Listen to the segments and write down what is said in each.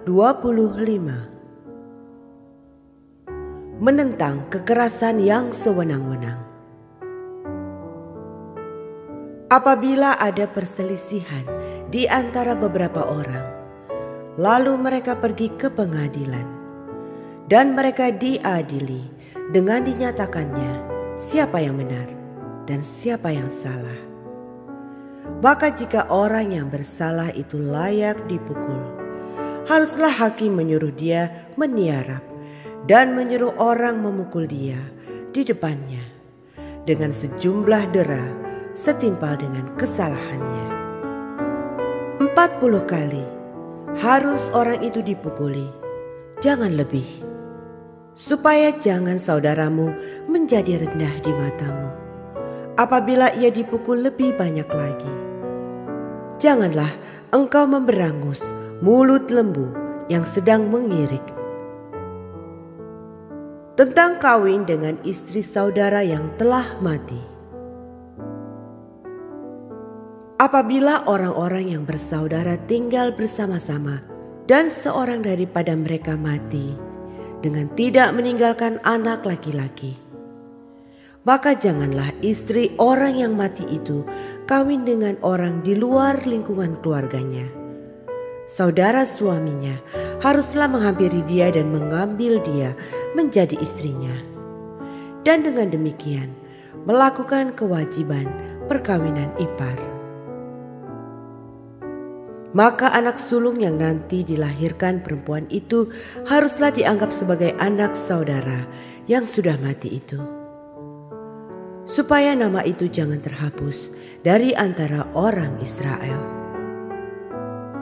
25. Menentang kekerasan yang sewenang-wenang. Apabila ada perselisihan di antara beberapa orang, lalu mereka pergi ke pengadilan, dan mereka diadili dengan dinyatakannya siapa yang benar dan siapa yang salah. Maka jika orang yang bersalah itu layak dipukul, haruslah hakim menyuruh dia meniarap dan menyuruh orang memukul dia di depannya dengan sejumlah dera setimpal dengan kesalahannya. 40 kali harus orang itu dipukuli, jangan lebih, supaya jangan saudaramu menjadi rendah di matamu apabila ia dipukul lebih banyak lagi. Janganlah engkau memberangus mulut lembu yang sedang mengirik. Tentang kawin dengan istri saudara yang telah mati. Apabila orang-orang yang bersaudara tinggal bersama-sama dan seorang daripada mereka mati dengan tidak meninggalkan anak laki-laki, maka janganlah istri orang yang mati itu kawin dengan orang di luar lingkungan keluarganya. Saudara suaminya haruslah menghampiri dia dan mengambil dia menjadi istrinya, dan dengan demikian melakukan kewajiban perkawinan ipar. Maka anak sulung yang nanti dilahirkan perempuan itu haruslah dianggap sebagai anak saudara yang sudah mati itu, supaya nama itu jangan terhapus dari antara orang Israel.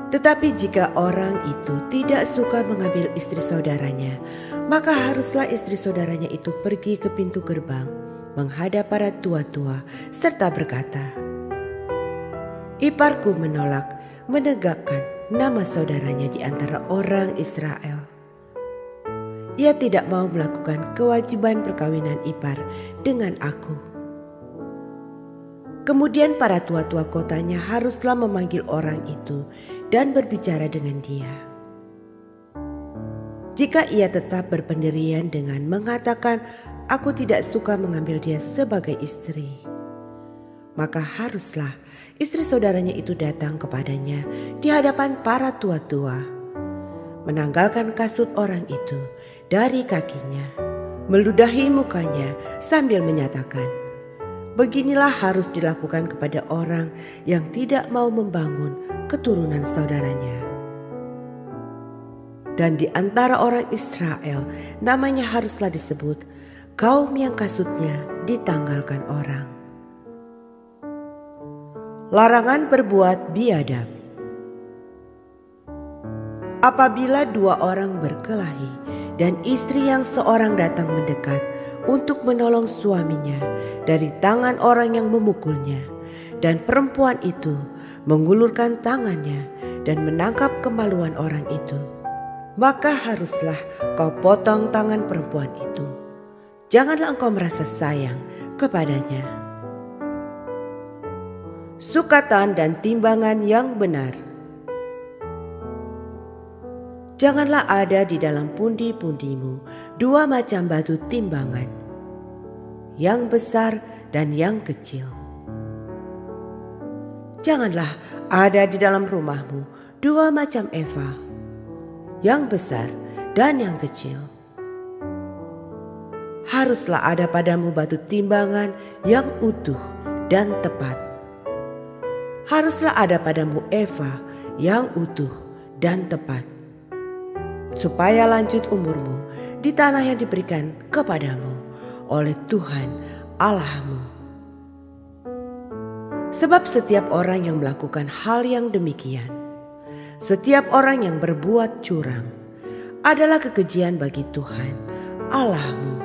Tetapi jika orang itu tidak suka mengambil istri saudaranya, maka haruslah istri saudaranya itu pergi ke pintu gerbang menghadap para tua-tua serta berkata, "Iparku menolak menegakkan nama saudaranya di antara orang Israel. Ia tidak mau melakukan kewajiban perkawinan ipar dengan aku." Kemudian para tua-tua kotanya haruslah memanggil orang itu dan berbicara dengan dia. Jika ia tetap berpendirian dengan mengatakan, "Aku tidak suka mengambil dia sebagai istri," maka haruslah istri saudaranya itu datang kepadanya di hadapan para tua-tua, menanggalkan kasut orang itu dari kakinya, meludahi mukanya sambil menyatakan, "Beginilah harus dilakukan kepada orang yang tidak mau membangun keturunan saudaranya." Dan di antara orang Israel namanya haruslah disebut kaum yang kasutnya ditanggalkan orang. Larangan berbuat biadab. Apabila dua orang berkelahi dan istri yang seorang datang mendekat untuk menolong suaminya dari tangan orang yang memukulnya, dan perempuan itu mengulurkan tangannya dan menangkap kemaluan orang itu, maka haruslah kau potong tangan perempuan itu. Janganlah engkau merasa sayang kepadanya. Sukatan dan timbangan yang benar. Janganlah ada di dalam pundi-pundimu dua macam batu timbangan, yang besar dan yang kecil. Janganlah ada di dalam rumahmu dua macam eva, yang besar dan yang kecil. Haruslah ada padamu batu timbangan yang utuh dan tepat. Haruslah ada padamu eva yang utuh dan tepat, supaya lanjut umurmu di tanah yang diberikan kepadamu oleh Tuhan Allahmu. Sebab setiap orang yang melakukan hal yang demikian, setiap orang yang berbuat curang, adalah kekejian bagi Tuhan Allahmu.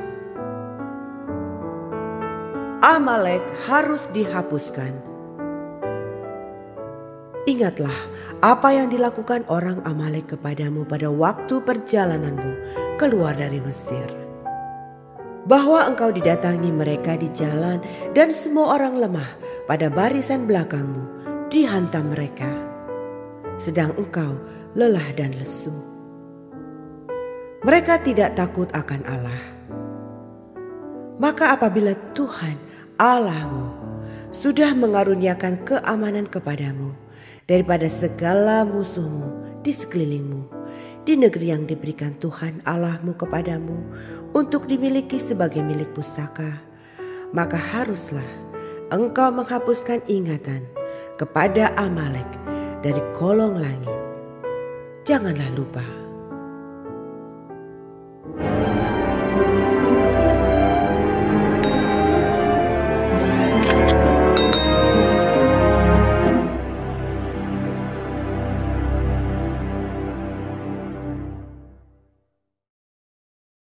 Amalek harus dihapuskan. Ingatlah apa yang dilakukan orang Amalek kepadamu pada waktu perjalananmu keluar dari Mesir, bahwa engkau didatangi mereka di jalan dan semua orang lemah pada barisan belakangmu dihantam mereka, sedang engkau lelah dan lesu. Mereka tidak takut akan Allah. Maka apabila Tuhan Allahmu sudah mengaruniakan keamanan kepadamu daripada segala musuhmu di sekelilingmu, di negeri yang diberikan Tuhan Allahmu kepadamu untuk dimiliki sebagai milik pusaka, maka haruslah engkau menghapuskan ingatan kepada Amalek dari kolong langit. Janganlah lupa